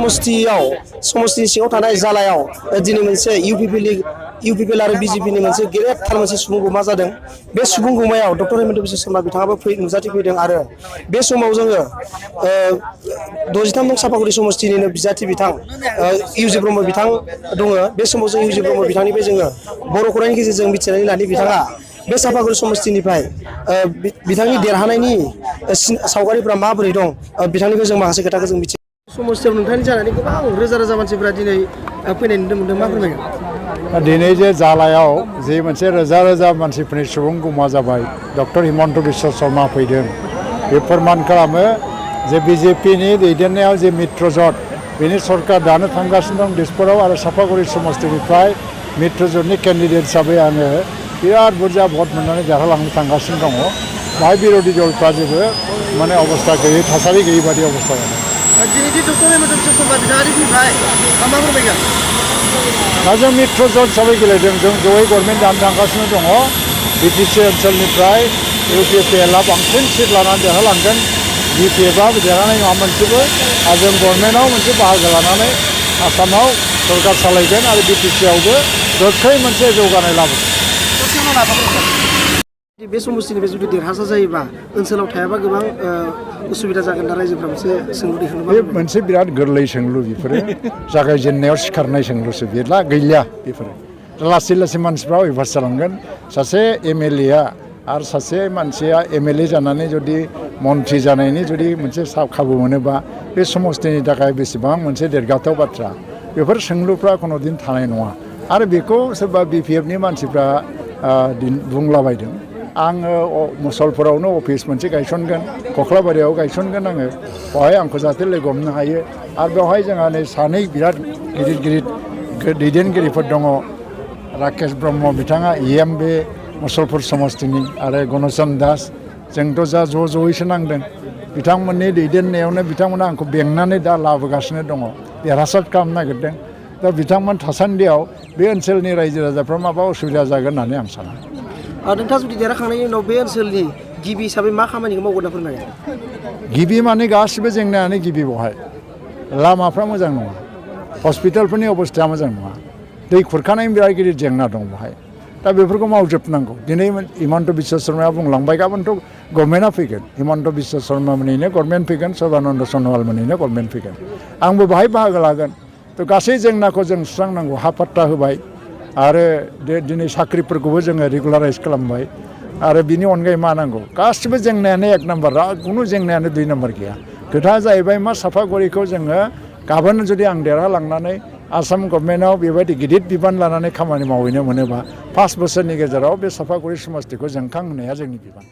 समस्तिनि सिङाव थानाय जालायाव दिनै मोनसे इउपिपिएल आरो बिजेपिनि मोनसे गेदेरथार मोनसे सुबुंगौमा जादों। बे सुबुंगौमायाव डक्टर हिमन्त बिश्व शर्मा बिथाङाबो नुजाथिफैदों आरो बे समाव जोङो 63 नं सापागुरि समस्तिनिनो बिजाथि बिथां इउजि ब्रह्म बिथां दङ। बे समाव जों इउजि ब्रह्म बिथांनिफ्राय जोङो बर' खौरांनि गेजेरजों मिथिनानै लानि बिथाङा बे सापागुरि समस्तिनिफ्राय बिथांनि देरहानायनि सावगारिफ्रा माबोरै दं बिथांनिफ्राय जों माखासे खोथाखौ जों मिथियो। समस्तियाव नोंथांनि जानानै गोबां रोजा रोजा मानसिफोरा दिनै फैनाय नुनो मोनदों, मा फोरमायगोन? दिनै जे जालायाव जे मोनसे रोजा रोजा मानसिफोरनि सुबुंगौमा जाबाय, डक्टर हिमन्त बिश्व शर्मा फैदों, बे फोरमान खालामो जे बिजेपिनि दैदेननायाव जे मित्रजोट बेनि सरकार दानो थांगासिनो दं दिसपुराव आरो सापागुरि समस्तिनिफ्राय मित्रजोटनि केन्डिडेट हिसाबै आङो बिराद बुरजा भट मोननानै देरहालांनो थांगासिनो दङ। बाहाय बिरोधी दलफ्रा जेबो माने अबस्था गैयै, थासारि गैयै बादि अबस्था जादों। दिनै डक्टर हिमन्त बिश्व शर्मा बिथाङा फैबाय, मा फोरमायगोन? दा जों मित्रजोट हिसाबै गेलेदों, जों जयै गभर्नमेन्ट दानो थांगासिनो दङ। बिटिसि ओनसोलनिफ्राय इउपिपिएलआ बांसिन सिट लानानै देरहालांगोन, बिपिएफआ देरहानाय नङा मोनसेबो, आरो जों गभर्नमेन्टआव मोनसे बाहागो लानानै आसामाव सरकार सालायगोन आरो बिटिसिआवबो गोख्रै मोनसे जौगानाय लाबोगोन। बे समस्तिनिफ्राय जुदि देरहासार जायोबा ओनसोलाव थायाबा गोबां उसुबिदा जागोन दा रायजोफ्रा मोनसे सोंलु दैखांनो। बे मोनसे बिराद गोरलै सोंलु, बेफोरो जागायजेननायाव सिखारनाय सोंलुसो, बेला गैलिया बेफोरो। लासै लासै मानसिफ्रा अयभास जालांगोन। सासे एमएलएआ आरो सासे मानसिया एमएलए जानानै जुदि मन्थ्रि जानायनि जुदि मोनसे खाबु मोनोबा बे समस्तिनि थाखाय बेसेबां मोनसे देरगाथाव बाथ्रा। बेफोर सोंलुफ्रा खुनु दिन थानाय नङा आरो बेखौ सोरबा बिपिएफनि मानसिफ्रा बुंलाबायदों। आङो मुसलपुरावनो अफिस मोनसे गायसनगोन, कख्लाबारियाव गायसनगोन आङो, बेवहाय आंखौ जाहाथे लोगो हमनो हायो। आरो बेवहाय जोंहा नै सानै बिराद गिदिर गिदिर दैदेनगिरिफोर दङ। राकेश ब्रह्म बिथाङा बे मुसलपुर समस्तिनि, आरो गणचन्द्र दास, जोंथ' जा ज'यैसो नांदों। बिथांमोननि दैदेननायावनो बिथांमोना आंखौ बेंनानै दा लाबोगासिनो दङ, देरहासार खालामनो नागिरदों। दा बिथांमोन थासान्दियाव बे ओनसोलनि रायजो राजाफ्रा माबा उसुबिदा जागोन होननानै आं साना। नोंथाङा जुदि देरहाखांनायनि उनाव बे ओनसोलनि गिबि हिसाबै मा खामानिखौ मावगोन होनना फोरमायगोन? गिबि माने गासिबो जेंनायानो गिबि। बेवहाय लामाफ्रा मोजां नङा, हस्पिटालफोरनि अबस्थाया मोजां नङा, दै खुरखानायनि बिराद गिदिर जेंना दं बेवहाय। दा बेफोरखौ मावजोबनांगौ। दिनै हिमन्त बिश्व शर्माया बुंलांबाय, गाबोनथ' गभर्नमेन्टआ फैगोन, हिमन्त बिश्व शर्मा मोनैनो गभर्नमेन्ट फैगोन, सर्बानन्द सन'वाल मोनैनो गभर्नमेन्ट फैगोन। आंबो बाहाय बाहागो लागोन। थ' गासै जेंनाखौ जों सुस्रांनांगौ। हा पाट्टा होबाय आरो दिनै साख्रिफोरखौबो जोङो रेगुलाराइज खालामबाय आरो बिनि अनगायै मा नांगौ? गासिबो जेंनायानो एक नाम्बार, खुनु जेंनायानो दुइ नाम्बार गैया। खोथाया जाहैबाय मा, सापागुरिखौ जोङो गाबोन जुदि आं देरहालांनानै आसाम गभर्नमेन्टआव बेबायदि गिदिर बिबान लानानै खामानि मावहैनो मोनोबा 5 बोसोरनि गेजेराव बे सापागुरि समस्तिखौ जोंखांहोनाया जोंनि बिबान।